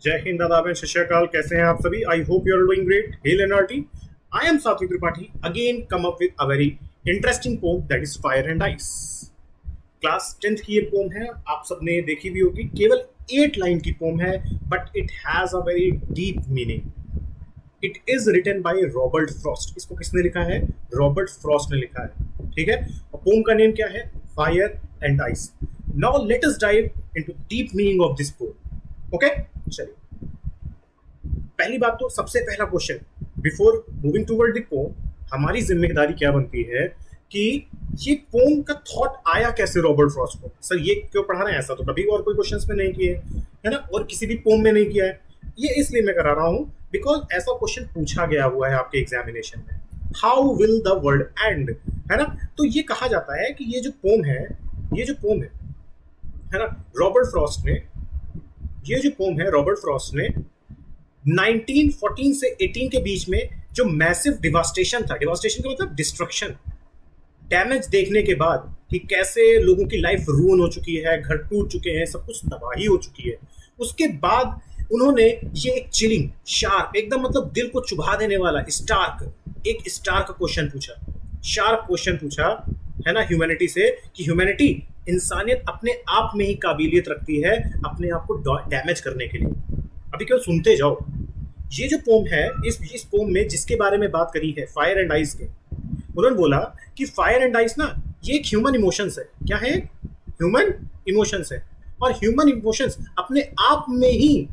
जय हिंद, आदाब, सत श्री अकाल। कैसे हैं आप सभी? I hope you are doing great. Hello NRT, I am Satvik Tripathi again come up with a very interesting poem that is fire and ice. Class 10th की ये पोम है, आप सबने देखी भी होगी। केवल 8 लाइन की पोम है, but it has a very deep meaning. It is written by Robert Frost. इसको किसने लिखा है? रॉबर्ट फ्रॉस्ट ने लिखा है। ठीक है, और पोम का नेम क्या है? Fire and ice. Now let us dive into deep meaning of this pome. Okay, चलिए। पहली बात तो सबसे पहला question before moving toward the pome, हमारी जिम्मेदारी क्या बनती है कि ये पोम का थॉट आया कैसे रॉबर्ट फ्रॉस्ट को? सर ये क्यों पढ़ा रहे हैं? ऐसा तो कभी और कोई क्वेश्चंस में नहीं किए है ना, और किसी भी पोम में नहीं किया है। ये इसलिए मैं करा रहा हूं बिकॉज ऐसा क्वेश्चन पूछा गया हुआ है आपके एग्जामिनेशन में। How will the world and, है ना? तो ये कहा जाता है कि ये जो पोम है, ये जो पोम है ना, रॉबर्ट फ्रॉस्ट ने, ये जो पोम है रॉबर्ट फ्रॉस्ट ने 1914 से 18 के बीच में जो मैसिव डिवास्टेशन था, डिवास्टेशन का मतलब डिस्ट्रक्शन, डैमेज देखने के बाद कि कैसे लोगों की लाइफ रून हो चुकी है, घर टूट चुके हैं, सब कुछ तबाही हो चुकी है, उसके बाद उन्होंने ये एक चिलिंग शार्प, एकदम मतलब दिल को चुभा देने वाला एक स्टार्क क्वेश्चन पूछा, शार्प क्वेश्चन पूछा, है ना, ह्यूमैनिटी से कि ह्यूमैनिटी, इंसानियत अपने आप में ही काबिलियत रखती है अपने आप को डैमेज करने के लिए। अभी क्यों सुनते जाओ। ये जो पोम है, इस पोम में जिसके बारे में बात करी है, फायर एंड आइस के, उन्होंने बोला कि फायर एंड आइस ना, ये एक ह्यूमन इमोशंस है। क्या है? ह्यूमन इमोशंस है। और ह्यूमन इमोशंस अपने आप में ही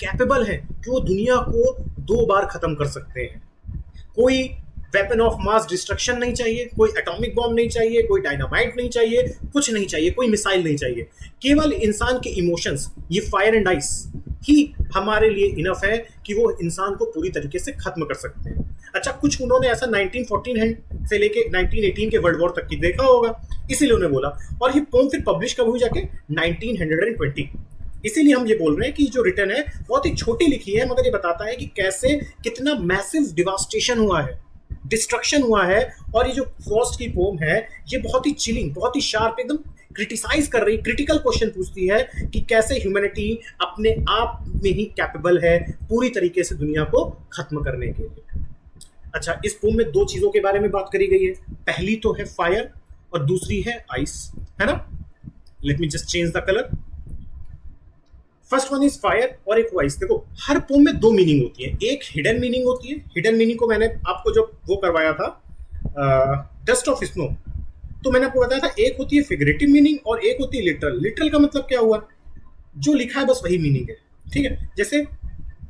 कैपेबल है कि वो दुनिया को 2 बार खत्म कर सकते हैं। कोई वेपन ऑफ मास डिस्ट्रक्शन नहीं चाहिए, कोई एटॉमिक बॉम्ब नहीं चाहिए, कोई डायनामाइट नहीं चाहिए, कुछ नहीं चाहिए, कोई मिसाइल नहीं चाहिए। केवल इंसान के इमोशंस, ये फायर एंड आइस ही हमारे लिए इनफ है कि वो इंसान को पूरी तरीके से खत्म कर सकते हैं। अच्छा, कुछ उन्होंने ऐसा 1914 से लेके 1918 के वर्ल्ड वॉर तक की देखा होगा, इसीलिए उन्होंने बोला। और ये पोम फिर पब्लिश कब हुई? जाके 1920। इसीलिए हम ये बोल रहे हैं कि जो रिटर्न है बहुत ही छोटी लिखी है, मगर ये बताता है कि कैसे कितना मैसिव डिवास्टेशन हुआ है, डिस्ट्रक्शन हुआ है। और ये जो फ्रॉस्ट की पोम है, ये बहुत ही चिलिंग, बहुत ही शार्प, एकदम क्रिटिसाइज कर रही, क्रिटिकल क्वेश्चन पूछती है कि कैसे ह्यूमैनिटी अपने आप में ही कैपेबल है पूरी तरीके से दुनिया को खत्म करने के लिए। अच्छा, इस पोम में 2 चीजों के बारे में बात करी गई है। पहली तो है फायर और दूसरी है आइस, है ना। Let me just change the colour. First one is fire और एक आइस। देखो, हर पोम में 2 मीनिंग होती है। एक हिडन मीनिंग होती है। हिडन मीनिंग को मैंने आपको जो वो करवाया था डस्ट ऑफ स्नो, तो मैंने आपको बताया था एक होती है फिगरेटिव मीनिंग और एक होती है लिटरल। लिटरल का मतलब क्या हुआ? जो लिखा है बस वही मीनिंग है। ठीक है, जैसे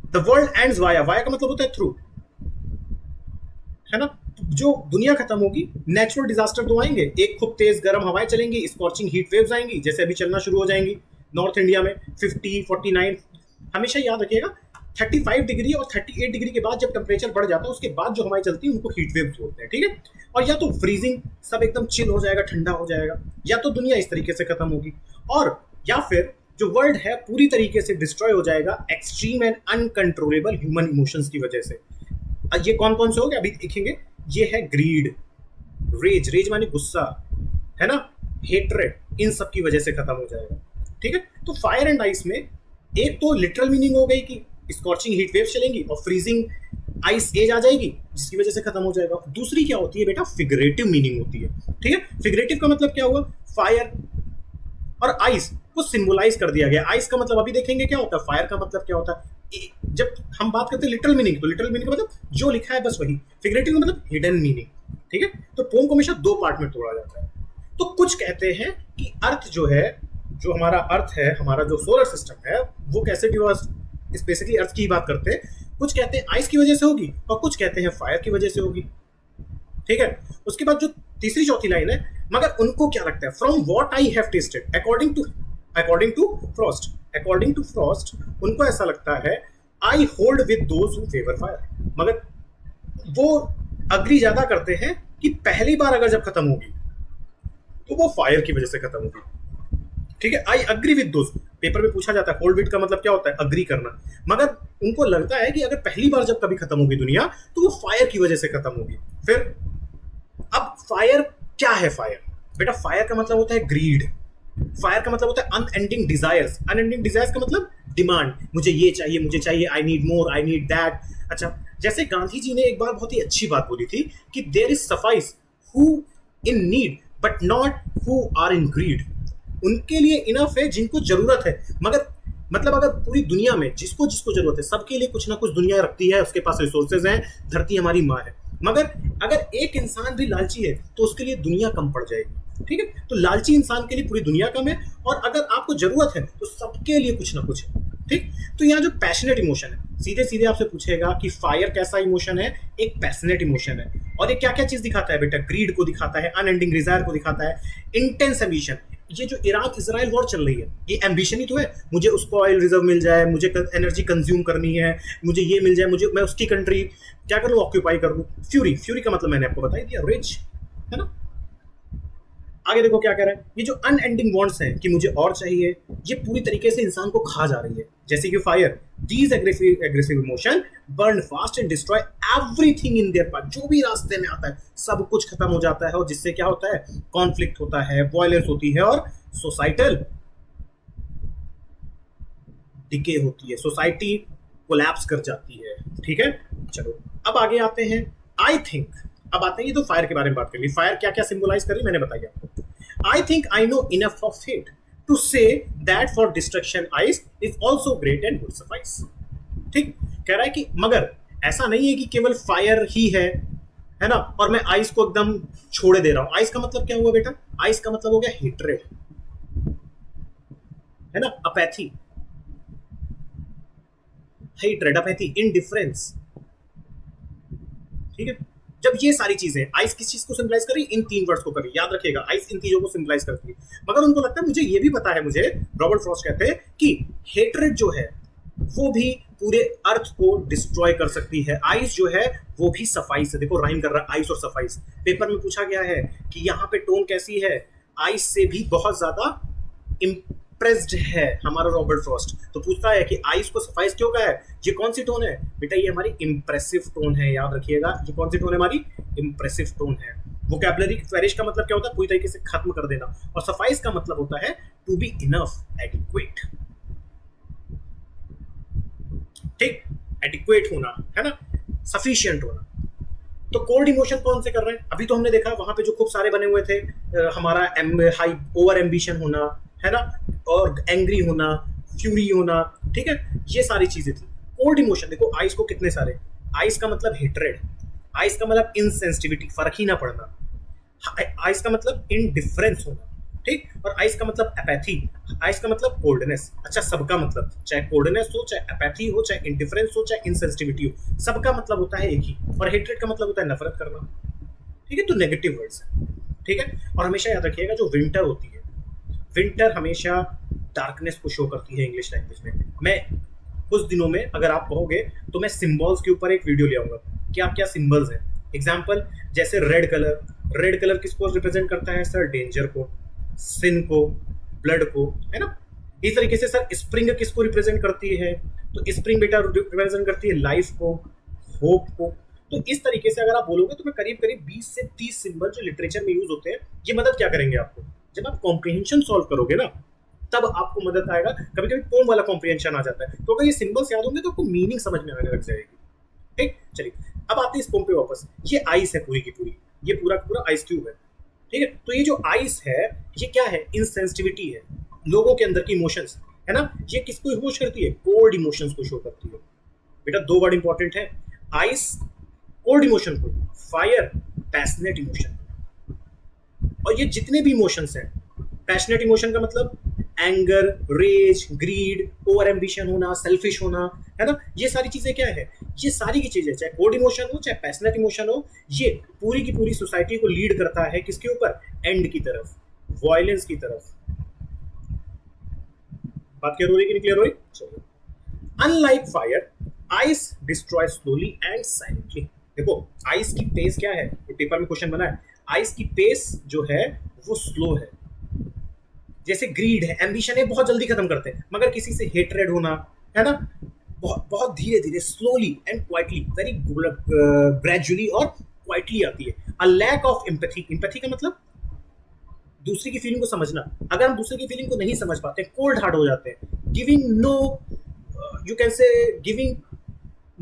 the world ends via, via का मतलब होता है थ्रू, है ना। जो दुनिया खत्म होगी, नेचुरल डिजास्टर तो आएंगे, एक खूब तेज गर्म हवाएं चलेंगी, स्कॉचिंग हीट वेव्स आएंगी, जैसे अभी चलना शुरू हो जाएंगी नॉर्थ इंडिया में 50, 49। हमेशा याद रखिएगा 35 डिग्री और 38 डिग्री के बाद जब टेम्परेचर बढ़ जाता है, उसके बाद जो हवाएं चलती है उनको हीट वेव्स बोलते हैं। ठीक है, और या तो फ्रीजिंग, सब एकदम चिल हो जाएगा, ठंडा हो जाएगा, या तो दुनिया इस तरीके से खत्म होगी, और या फिर जो वर्ल्ड है पूरी तरीके से डिस्ट्रॉय हो जाएगा extreme and uncontrollable human emotions की वजह से। ये कौन कौन से हो गए अभी देखेंगे। ये है ग्रीड, रेज, रेज माने गुस्सा, है ना, हेट्रेड, इन सब की वजह से खत्म हो जाएगा। ठीक है, तो फायर एंड आइस में एक तो लिटरल मीनिंग हो गई कि स्कॉचिंग हीट वेव चलेंगी और फ्रीजिंग आइस एज आ जाएगी जिसकी वजह से खत्म हो जाएगा। दूसरी क्या होती है बेटा? फिगरेटिव मीनिंग होती है। ठीक है, फिगरेटिव का मतलब क्या हुआ? फायर और आइस को सिंबलाइज कर दिया गया। आइस का मतलब अभी देखेंगे क्या होता है, फायर का मतलब क्या होता है। जब हम बात करते हैं लिटरल मीनिंग, तो लिटरल मीनिंग का मतलब जो लिखा है बस वही। फिगरेटिव का मतलब हिडन मीनिंग। ठीक है, तो पोम को हमेशा 2 पार्ट में तोड़ा जाता है। तो कुछ कहते हैं कि अर्थ जो है, जो हमारा अर्थ है, हमारा जो सोलर सिस्टम है, वो कैसे डिवास्ट, बेसिकली अर्थ की बात करते हैं। कुछ कहते हैं आइस की वजह से होगी और कुछ कहते हैं फायर की वजह से होगी। ठीक है, उसके बाद जो तीसरी चौथी लाइन है, मगर उनको क्या लगता है? From what I have tested according to Frost उनको ऐसा लगता है I hold with those who favour fire. मगर वो अग्री ज्यादा करते हैं कि पहली बार अगर जब खत्म होगी तो वो फायर की वजह से खत्म होगी। ठीक है, I agree with those, paper में पूछा जाता है होल्ड विद का मतलब क्या होता है? अग्री करना। मगर उनको लगता है कि अगर पहली बार जब कभी खत्म होगी दुनिया तो वो फायर की वजह से खत्म होगी। फिर अब फायर क्या है? फायर बेटा, फायर का मतलब होता है ग्रीड, फायर का मतलब होता है अनएंडिंग डिजायर्स। अनएंडिंग डिजायर्स का मतलब डिमांड, मुझे चाहिए, I need more, I need that. अच्छा, जैसे गांधी जी ने एक बार बहुत ही अच्छी बात बोली थी कि there is suffice who in need but not who are in greed. उनके लिए इनफ है जिनको जरूरत है, मगर मतलब अगर पूरी दुनिया में जिसको जिसको जरूरत है, सबके लिए कुछ ना कुछ दुनिया रखती है, उसके पास रिसोर्सेज हैं, धरती हमारी माँ है। मगर अगर एक इंसान भी लालची है तो उसके लिए दुनिया कम पड़ जाएगी। ठीक है, तो लालची इंसान के लिए पूरी दुनिया कम है, और अगर आपको जरूरत है तो सबके लिए कुछ ना कुछ है। ठीक, तो यहाँ जो पैशनेट इमोशन है, सीधे सीधे आपसे पूछेगा कि फायर कैसा इमोशन है, एक पैशनेट इमोशन है। और ये क्या क्या चीज दिखाता है बेटा? ग्रीड को दिखाता है, अनएंडिंग डिजायर को दिखाता है, इंटेंस एम्बिशन। ये जो इराक इजराइल वॉर चल रही है, ये एम्बिशन ही तो है। मुझे उसको ऑयल रिजर्व मिल जाए, मुझे एनर्जी कंज्यूम करनी है, मुझे ये मिल जाए, मुझे मैं उसकी कंट्री क्या कर लूँ, ऑक्यूपाई कर लूँ। फ्यूरी, फ्यूरी का मतलब मैंने आपको बता ही दिया, रिच, है ना। आगे देखो क्या कह रहा है, ये जो अनएंडिंग वांट्स हैं कि मुझे और चाहिए, ये पूरी तरीके से इंसान को खा जा रही है। जैसे कि fire, these aggressive emotion burn fast and destroy everything in their path. जो भी रास्ते में आता है सब कुछ खत्म हो जाता है, और जिससे क्या होता है, कॉन्फ्लिक्ट होता है, वायलेंस होती है, और सोसाइटल डिके होती है, सोसाइटी कोलैप्स कर जाती है। ठीक है, चलो अब आगे आते हैं। आई थिंक, अब आते हैं, ये तो फायर के बारे में बात कर ली। फायर क्या क्या सिंबलाइज कर रही मैंने बताया आपको। I think I know enough of hate to say that for destruction ice is also great and good suffice. ठीक, कह रहा है कि मगर ऐसा नहीं है कि केवल फायर ही है ना, और मैं आइस को एकदम छोड़े दे रहा हूं। आइस का मतलब क्या हुआ बेटा? आइस का मतलब हो गया हेट्रेड, है ना, अपैथी, हेट्रेड, अपैथी, इनडिफरेंस। ठीक है, जब ये सारी चीजें, आइस किस चीज को सिंबलाइज करी? इन तीन वर्ड्स को करी, याद रखिएगा, आइस इन चीजों को सिंबलाइज करती है। मगर उनको लगता है, मुझे ये भी पता है, मुझे रॉबर्ट फ्रॉस्ट कहते हैं कि हेट्रेड जो है वो भी पूरे अर्थ को डिस्ट्रॉय कर सकती है, आइस जो है वो भी सफाइस है। देखो राइम कर रहा है आइस और सफाइस। पेपर में पूछा गया है कि यहाँ पे टोन कैसी है, आइस से भी बहुत ज्यादा इम्प्रेस्ड है हमारा रॉबर्ट फ्रॉस्ट। तो पूछता है कि आइस को सफाइस क्यों कहा है? ये कौन सी टोन है बेटा? ये हमारी इंप्रेसिव टोन है, याद रखिएगा। ये कौन सी टोन है? हमारी इंप्रेसिव टोन है। वोकैबुलरी क्वेरिश का मतलब क्या होता है? पूरी तरीके से खत्म कर देना। और सफाइस का मतलब होता है टू बी इनफ, एडिक्वेट। ठीक, एडिक्वेट होना, है ना, सफिशिएंट होना। तो कोल्ड इमोशन कौन से कर रहे हैं? अभी तो हमने देखा वहां पे जो खूब सारे बने हुए थे, हमारा हाई ओवर एम्बिशन होना, है ना, और एंग्री होना, फ्यूरी होना। ठीक है, ये सारी चीजें थी। कोल्ड इमोशन देखो, आइस को कितने सारे, आइस का मतलब हेट्रेड, आइस का मतलब इनसेंसिटिविटी, फर्क ही ना पड़ना, आइस का मतलब इनडिफरेंस होना। ठीक, और आइस का मतलब अपैथी, आइस का मतलब कोल्डनेस। अच्छा, सबका मतलब, चाहे कोल्डनेस हो, चाहे अपैथी हो, चाहे इंडिफरेंस हो, चाहे इनसेंसिटिविटी हो, सबका मतलब होता है एक ही। और हेट्रेड का मतलब होता है नफरत करना। ठीक है, तो नेगेटिव वर्ड्स है। ठीक है, और हमेशा याद रखिएगा जो विंटर होती है, विंटर हमेशा डार्कनेस को शो करती है इंग्लिश लैंग्वेज में। मैं कुछ दिनों में, अगर आप कहोगे तो मैं सिंबल्स के ऊपर एक वीडियो ले आऊंगा, क्या क्या सिंबल्स हैं। एग्जाम्पल, जैसे रेड कलर, रेड कलर किसको रिप्रेजेंट करता है सर? डेंजर को, सिन को, ब्लड को, है ना। इस तरीके से सर स्प्रिंग किसको रिप्रेजेंट करती है? तो स्प्रिंग बेटा रिप्रेजेंट करती है लाइफ को, होप को। तो इस तरीके से अगर आप बोलोगे तो मैं करीब करीब 20 से 30 सिंबल जो लिटरेचर में यूज होते हैं, ये मदद क्या करेंगे आपको? जब आप कॉम्प्रिहेंशन सॉल्व करोगे ना, तब आपको मदद आएगा। कभी कभी पोम वाला कॉम्प्रिहेंशन आ जाता है, तो अगर ये सिंबल्स याद होंगे तो आपको मीनिंग समझ में आने लग जाएगी। ठीक, चलिए अब आते हैं इस पोम पे वापस। ये आइस है पूरी की पूरी, ये पूरा का पूरा आइस क्यूब है। ठीक है, तो ये जो आइस है ये क्या है? इनसेंसिटिविटी है, लोगों के अंदर की इमोशंस, है ना। ये किसको शो करती है? कोल्ड इमोशंस को शो करती है। बेटा दो वर्ड इंपॉर्टेंट है, आइस कोल्ड इमोशन को, फायर पैशनेट इमोशन। और ये जितने भी इमोशंस हैं, पैशनेट इमोशन का मतलब anger, rage, greed, over ambition होना, सेल्फिश होना, है ना, ये सारी चीजें क्या है? ये सारी की चीजें, चाहे कोल्ड इमोशन हो चाहे पैशनेट इमोशन हो, ये पूरी की पूरी सोसाइटी को लीड करता है किसके ऊपर? एंड की तरफ, वायलेंस की तरफ। बात क्लियर हो रही कि नहीं क्लियर हो रही? चलिए, unlike fire, ice destroy slowly and silently. देखो आइस की पेस क्या है, ये पेपर में क्वेश्चन बना है। आइस की पेस जो है वो स्लो है। जैसे ग्रीड है, एम्बिशन है, बहुत जल्दी खत्म करते हैं, मगर किसी से हेट्रेड होना, है ना, बहुत बहुत धीरे धीरे, slowly and quietly, very gradually और क्वाइटली आती है। A lack of empathy, empathy का मतलब दूसरे की फीलिंग को समझना। अगर हम दूसरे की फीलिंग को नहीं समझ पाते, कोल्ड हार्ट हो जाते हैं, giving no, you can say giving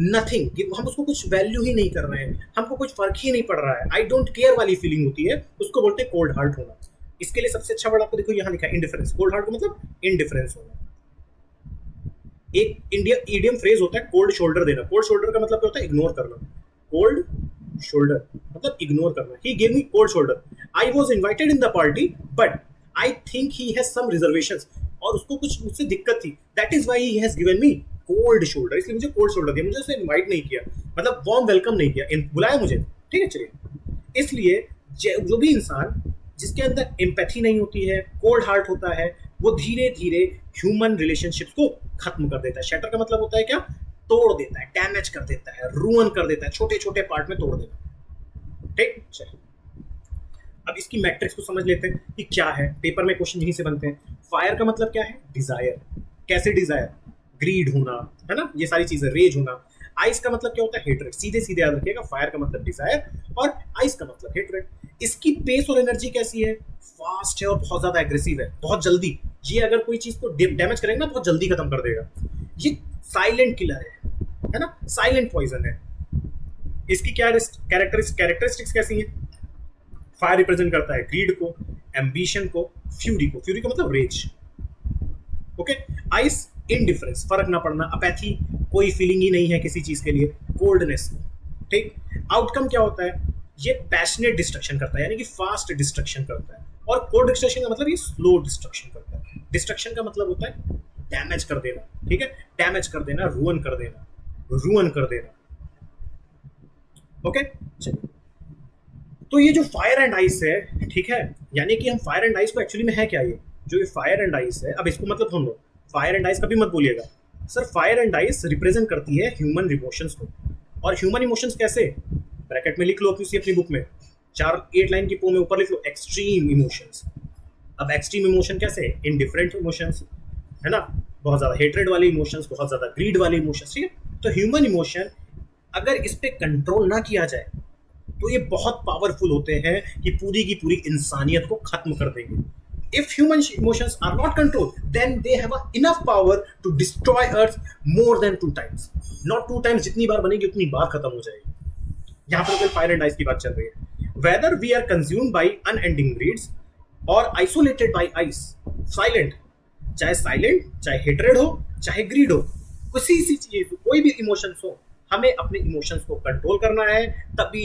nothing, हम उसको कुछ वैल्यू ही नहीं कर रहे हैं, हमको कुछ फर्क ही नहीं पड़ रहा है, आई डोंट केयर वाली फीलिंग होती है, उसको बोलते हैं कोल्ड हार्ट होना। इसके लिए सबसे अच्छा वर्ड आपको देखो यहाँ लिखा है इंडिफरेंस। कोल्ड हार्ट का मतलब इंडिफरेंस होना। एक इंडिया इडियम फ्रेज होता है कोल्ड शोल्डर देना। कोल्ड शोल्डर का मतलब क्या होता है? इग्नोर करना। कोल्ड शोल्डर मतलब इग्नोर करना। He gave me cold shoulder, I was invited in the party but I think he has some reservations, और उसको कुछ मुझसे दिक्कत थी, that is why he has given me cold shoulder, इसलिए मुझे कोल्ड शोल्डर दिया, मुझे उसे इनवाइट नहीं किया, मतलब वार्म वेलकम नहीं किया, बुलाया मुझे, ठीक है चलिए। इसलिए जो भी इंसान जिसके अंदर एम्पैथी नहीं होती है, कोल्ड हार्ट होता है, वो धीरे धीरे ह्यूमन रिलेशनशिप्स को खत्म कर देता है। शैटर का मतलब होता है क्या? तोड़ देता है, डैमेज कर देता है, रूइन कर देता है, छोटे छोटे पार्ट में तोड़ देता है। ठीक, चलिए अब इसकी मैट्रिक्स को समझ लेते हैं कि क्या है। पेपर में क्वेश्चन यहीं से बनते हैं। फायर का मतलब क्या है? डिजायर। कैसे डिजायर? ग्रीड होना, है ना, ये सारी चीजें, रेज होना। आइस का मतलब क्या होता है? हेट्रेड। सीधे सीधे याद रखिएगा, फायर का मतलब डिजायर और आइस का मतलब हेट्रेड। इसकी पेस और एनर्जी कैसी है? फास्ट है और बहुत ज्यादा एग्रेसिव है, बहुत जल्दी। ये अगर कोई चीज को डैमेज करेगा ना, बहुत जल्दी खत्म कर देगा। ये साइलेंट किलर है ना, साइलेंट पॉइजन है। इसकी क्या कैरेक्टरिस्टिक्स कैसी है? फायर रिप्रेजेंट करता है ग्रीड को, एम्बिशन को, फ्यूरी को। फ्यूरी का मतलब रेज। ओके। आइस इनडिफरेंस, फर्क ना पड़ना, अपैथी, कोई फीलिंग ही नहीं है किसी चीज के लिए, कोल्डनेस। ठीक। आउटकम क्या होता है? ये पैशनेट डिस्ट्रक्शन करता है, यानी कि फास्ट डिस्ट्रक्शन करता है। और कोल्ड डिस्ट्रक्शन का मतलब ये स्लो डिस्ट्रक्शन करता है। डिस्ट्रक्शन का मतलब होता है डैमेज कर देना, ठीक है, डैमेज कर देना, रूइन कर देना, रूइन कर देना। ओके चलिए, तो ये जो फायर एंड आइस है, ठीक है, यानी कि हम फायर एंड आइस को एक्चुअली में है क्या, ये जो ये फायर एंड आइस है, अब इसको मतलब हम लोग फायर एंड आइस कभी मत बोलिएगा sir. Fire and ice represent करती है ह्यूमन इमोशंस को। और ह्यूमन इमोशंस कैसे? ब्रैकेट में लिख लो अपनी बुक में, 8 लाइन की पोम में ऊपर लिख लो एक्सट्रीम इमोशंस। अब एक्सट्रीम इमोशन कैसे? इनडिफरेंट इमोशंस, है ना, बहुत ज्यादा हेट्रेड वाले इमोशंस, बहुत ज्यादा ग्रीड वाले इमोशंस, ठीक है। तो ह्यूमन इमोशन अगर इस पे कंट्रोल ना किया जाए तो ये बहुत पावरफुल होते हैं कि पूरी की पूरी इंसानियत को खत्म कर देंगे। If human emotions are not controlled, then they have enough power to destroy Earth more than 2 times. Not 2 times, जितनी बार बनेगी उतनी बार खत्म हो जाएगी। यहाँ पर केवल फायर एंड आइस की बात चल रही है। Whether we are consumed by unending greeds or isolated by ice, silent, चाहे हेट्रेड हो, चाहे ग्रीड हो, किसी सी चीज, कोई भी इमोशंस हो, हमें अपने इमोशंस को कंट्रोल करना है, तभी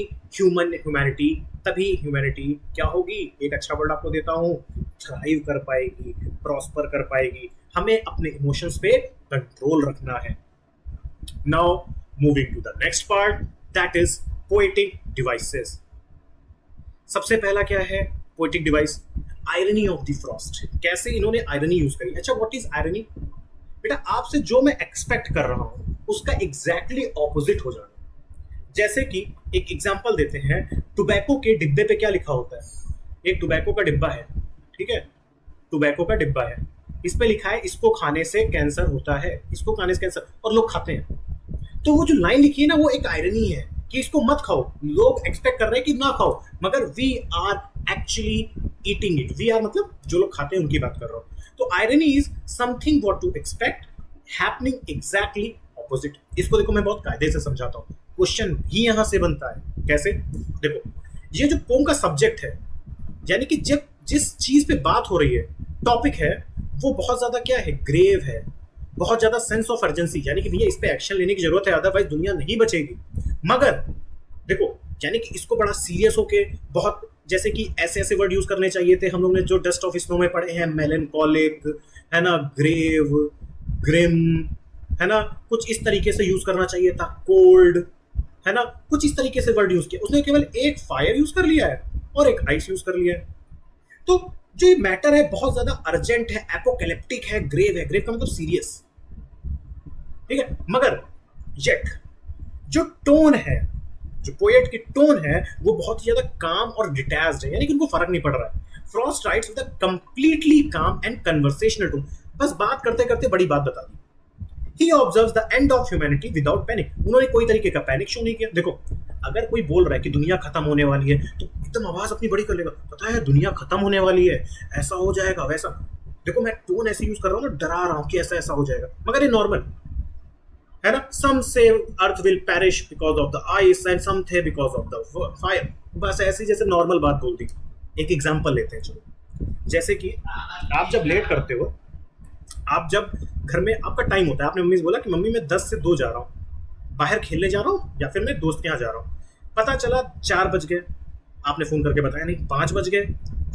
ह्यूमैनिटी क्या होगी? एक अच्छा वर्ड आपको देता हूं, थ्राइव कर पाएगी, प्रॉस्पर कर पाएगी। हमें अपने इमोशंस पे कंट्रोल रखना है। Now moving to the next part, that is poetic devices. सबसे पहला क्या है poetic device? Irony of the Frost. कैसे इन्होंने आयरनी यूज करी? अच्छा, व्हाट इज आयरनी? बेटा, आपसे जो मैं एक्सपेक्ट कर रहा हूं उसका एग्जैक्टली ऑपोजिट हो जाना। जैसे कि एक एग्जांपल देते हैं, टोबैको के डिब्बे पे क्या लिखा होता है? एक टोबैको का डिब्बा है, ठीक है, टोबैको का डिब्बा है, इस पे लिखा है इसको खाने से कैंसर होता है, इसको खाने से कैंसर, और लोग खाते हैं। तो वो जो लाइन लिखी है ना, वो एक आयरनी है कि इसको मत खाओ, लोग एक्सपेक्ट कर रहे हैं कि ना खाओ, मगर we are actually eating it. We are मतलब जो लोग खाते हैं उनकी बात कर रहा हूँ। तो irony is something what to expect happening exactly opposite. इसको देखो, मैं बहुत कायदे से समझाता हूँ, क्वेश्चन भी यहां से बनता है। कैसे? देखो, ये जो पोम का सब्जेक्ट है, यानी कि जब जिस चीज पे बात हो रही है, टॉपिक है, वो बहुत ज्यादा क्या है? ग्रेव है, बहुत ज्यादा सेंस ऑफ अर्जेंसी, यानी कि भैया इस पे एक्शन लेने की जरूरत है, अदरवाइज दुनिया नहीं बचेगी। मगर देखो, यानी कि इसको बड़ा सीरियस होके, बहुत जैसे कि ऐसे ऐसे वर्ड यूज करने चाहिए थे हम लोग ने जो डस्ट ऑफ स्नो में पढ़े हैं, मेलनकॉलिक, है ना, ग्रेव, ग्रिम, है ना, कुछ इस तरीके से यूज करना चाहिए था, कोल्ड, है ना, कुछ इस तरीके से वर्ड यूज किया। उसने केवल एक फायर यूज कर लिया है और एक आइस यूज कर लिया है। तो जो ये मैटर है बहुत ज्यादा अर्जेंट है, एपोकैलिप्टिक है, ग्रेव है। ग्रेव का मतलब सीरियस, ठीक है। मगर येट जो टोन है, जो पोएट की टोन है, वो बहुत ही ज्यादा काम और डिटैच्ड है, यानी कि उनको फर्क नहीं पड़ रहा है। Frost rights with a completely काम एंड कन्वर्सेशनल टोन। बस बात करते करते बड़ी बात बता दी। He observes the end of humanity without panic. उन्होंने कोई तरीके का पैनिक शो नहीं किया। देखो, अगर कोई बोल रहा है कि दुनिया खत्म होने वाली है, तो एकदम आवाज अपनी बड़ी कर लेगा, पता है दुनिया खत्म होने वाली है, ऐसा हो जाएगा, वैसा। देखो मैं टोन ऐसे यूज कर रहा हूँ ना, डरा रहा हूँ कि ऐसा ऐसा हो जाएगा, मगर ये नॉर्मल है ना। Some say earth will perish because of the ice and some the because of the fire. बस ऐसी जैसे नॉर्मल बात बोल दी। एक एग्जांपल लेते हैं चलो, जैसे कि आप जब लेट करते हो, आप जब घर में आपका टाइम होता है, आपने मम्मी से बोला कि मम्मी मैं 10 से 2 जा रहा हूँ, बाहर खेलने जा रहा हूँ या फिर मैं दोस्त के यहाँ जा रहा हूँ। पता चला 4 बज गए, आपने फोन करके बताया नहीं, 5 बज गए,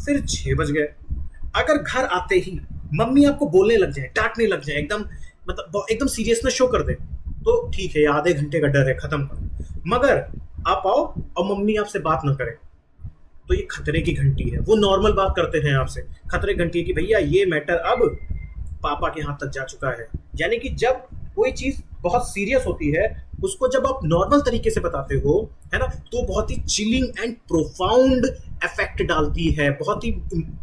फिर 6 बज गए। अगर घर आते ही मम्मी आपको बोलने लग जाए, डांटने लग जाए, एकदम मतलब एकदम सीरियसनेस शो कर दे, तो ठीक है, आधे घंटे का डर है, खत्म करो। मगर आप आओ और मम्मी आपसे बात ना करे, तो ये खतरे की घंटी है। वो नॉर्मल बात करते हैं आपसे, खतरे की घंटी है कि भैया ये मैटर अब पापा के हाथ तक जा चुका है। यानी कि जब कोई चीज बहुत सीरियस होती है, उसको जब आप नॉर्मल तरीके से बताते हो, है ना, तो बहुत ही चिलिंग एंड प्रोफाउंड इफेक्ट डालती है। बहुत ही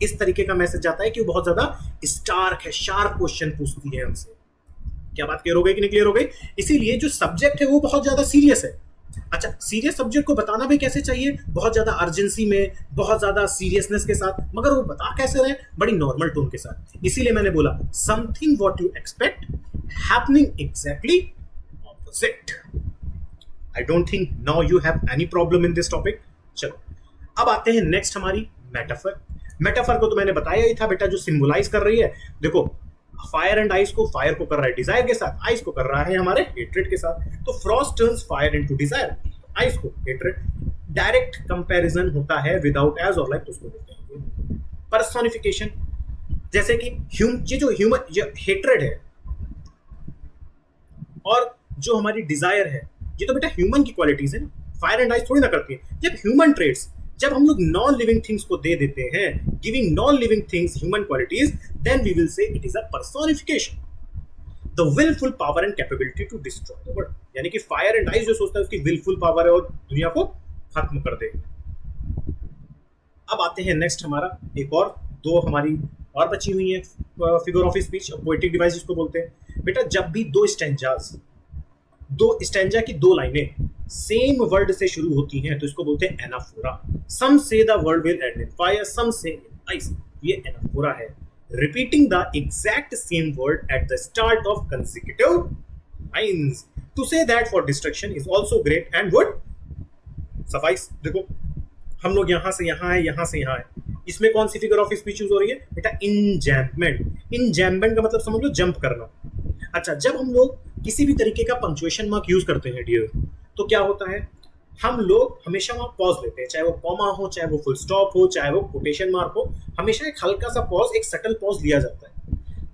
इस तरीके का मैसेज जाता है कि वो बहुत ज्यादा स्टार्क है, शार्प क्वेश्चन पूछती है हमसे। क्या बात क्लियर हो गई कि नहीं क्लियर हो गई? इसीलिए जो सब्जेक्ट है वो बहुत ज्यादा सीरियस है। अच्छा, सीरियस सब्जेक्ट को बताना भी कैसे चाहिए? बहुत ज्यादा अर्जेंसी में, बहुत ज्यादा सीरियसनेस के साथ, मगर वो बता कैसे रहे? बड़ी नॉर्मल टोन के साथ। इसीलिए मैंने बोला something what you expect happening exactly opposite. I don't think now you have any problem in this topic. चलो अब आते हैं नेक्स्ट हमारी मेटाफर। मेटाफर को तो मैंने बताया ही था बेटा, जो सिंबलाइज कर रही है। देखो फायर एंड आइस को, फायर को कर रहा है डिजायर के साथ, आइस को कर रहा है हमारे हेट्रेड के साथ। तो Frost turns fire into desire, ice को हेट्रेड। डायरेक्ट कंपैरिजन होता है विदाउट एज और लाइक, तो उसको बोलते हैं पर्सोनिफिकेशन। जैसे कि ये जो ह्यूमन हेट्रेड है और जो हमारी डिजायर है, ये तो बेटा ह्यूमन की क्वालिटीज है ना, फायर एंड आइस थोड़ी ना करती है। जब ह्यूमन ट्रेड्स, जब हम लोग नॉन लिविंग थिंग्स को दे देते हैं, giving non living things human qualities, then we will say it is a personification. The wilful power and capability to destroy the world. यानी कि फायर एंड आइस जो सोचता है उसकी विलफुल पावर है और दुनिया को खत्म कर देगा। अब आते हैं नेक्स्ट हमारा एक और दो हमारी और बची हुई है figure of speech, poetic device जिसको बोलते हैं। बेटा जब भी दो स्टैंजा की दो लाइनें सेम वर्ड से शुरू होती हैं तो इसको बोलते हैं anaphora. Some say the word will end in fire, some say in ice, ये एनाफोरा है। Repeating the exact same word at the start of consecutive lines to say that for destruction is also great and would suffice. देखो हम लोग यहां से यहां है, यहां से यहां है, इसमें कौन सी फिगर ऑफ स्पीच यूज हो रही है बेटा? इंजैम्पमेंट। इंजैम्पमेंट का मतलब समझ लो जंप करना। अच्छा, जब हम लोग किसी भी तरीके का पंक्चुएशन मार्क यूज करते हैं डियर, तो क्या होता है, हम लोग हमेशा वहां पॉज लेते हैं, चाहे वो कॉमा हो, चाहे वो फुल स्टॉप हो, चाहे वो कोटेशन मार्क हो, हमेशा एक हल्का सा पॉज, एक सटल पॉज लिया जाता है।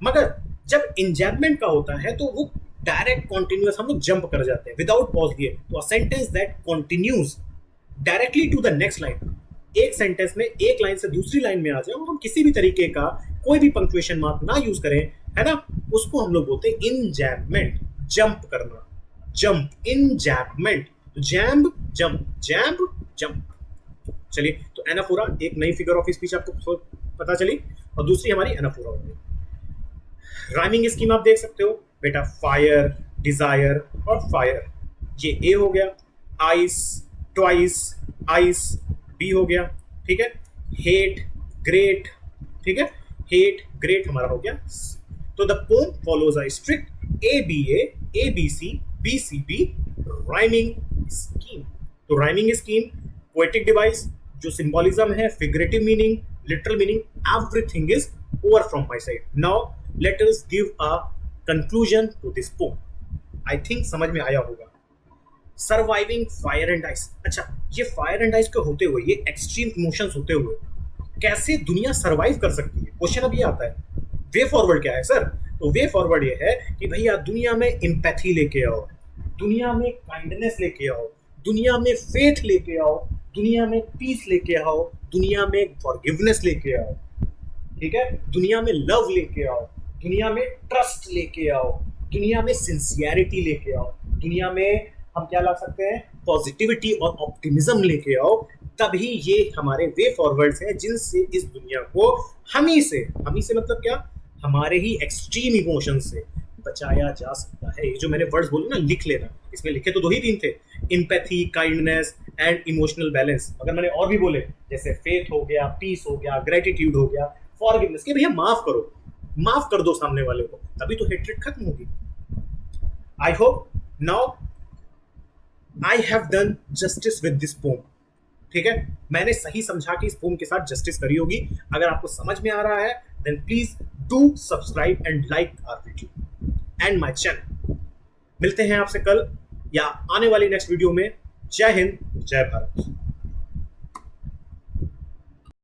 मगर जब इंजैम्पमेंट का होता है तो वो डायरेक्ट कॉन्टिन्यूअस हम लोग जंप कर जाते हैं विदाउट पॉज लिए। तो a sentence that continues directly to the next line, एक सेंटेंस में एक लाइन से दूसरी लाइन में आ जाए और हम किसी भी तरीके का कोई भी पंक्चुएशन मार्क ना यूज करें, है ना, उसको हम लोग बोलते हैं इंजैम्पमेंट। जंप करना, jump, enjambment. Jamb, jump, jamb, jump. चलिए, तो एनाफोरा एक नई फिगर ऑफ स्पीच आपको पता चली, और दूसरी हमारी एनाफोरा हो गई। राइमिंग स्कीम आप देख सकते हो बेटा, फायर, डिजायर और फायर, ये ए हो गया। आइस, ट्वाइस, आइस, बी हो गया, ठीक है। हेट, ग्रेट, ठीक है, हेट, ग्रेट हमारा हो गया। तो the poem follows a strict ABC, BCB rhyming scheme. तो राइमिंग स्कीम, पोएटिक डिवाइस, जो सिंबॉलिज्म है, figurative meaning, literal meaning, everything is over from my side. Now let us give a conclusion to this poem. I think समझ में आया होगा। Surviving fire and ice. अच्छा, ये fire and ice के होते हुए, ये एक्सट्रीम इमोशंस होते हुए कैसे दुनिया सर्वाइव कर सकती है? क्वेश्चन अब ये आता है, वे फॉरवर्ड क्या है सर? तो वे फॉरवर्ड ये है कि भैया दुनिया में एम्पैथी लेके आओ, दुनिया में काइंडनेस लेके आओ, दुनिया में फेथ लेके आओ, दुनिया में पीस लेके आओ, दुनिया में फॉरगिवनेस लेके आओ, ठीक है, दुनिया में लव लेके आओ, दुनिया में ट्रस्ट लेके आओ, दुनिया में सिंसियरिटी लेके आओ, दुनिया में हम क्या ला सकते हैं, पॉजिटिविटी और ऑप्टिमिज्म लेके आओ। तभी ये हमारे वे फॉरवर्ड्स हैं जिनसे इस दुनिया को हमी से मतलब क्या, हमारे ही एक्सट्रीम इमोशन से बचाया जा सकता है। ये जो मैंने वर्ड्स बोले ना, लिख लेना, इसमें लिखे तो 2 ही 3 थे, empathy, kindness and emotional balance. अगर मैंने और भी बोले जैसे फेथ हो गया, पीस हो गया, ग्रेटिट्यूड हो गया, फॉरगिवनेस, कि भैया माफ करो, माफ कर दो सामने वाले को, तभी तो हेट्रेड खत्म होगी। I hope now I have done justice with this pome. ठीक है, मैंने सही समझा कि इस पोम के साथ जस्टिस करी होगी। अगर आपको समझ में आ रहा है then please do subscribe and like our video and my channel. मिलते हैं आपसे कल या आने वाली नेक्स्ट वीडियो में। जय हिंद, जय भारत।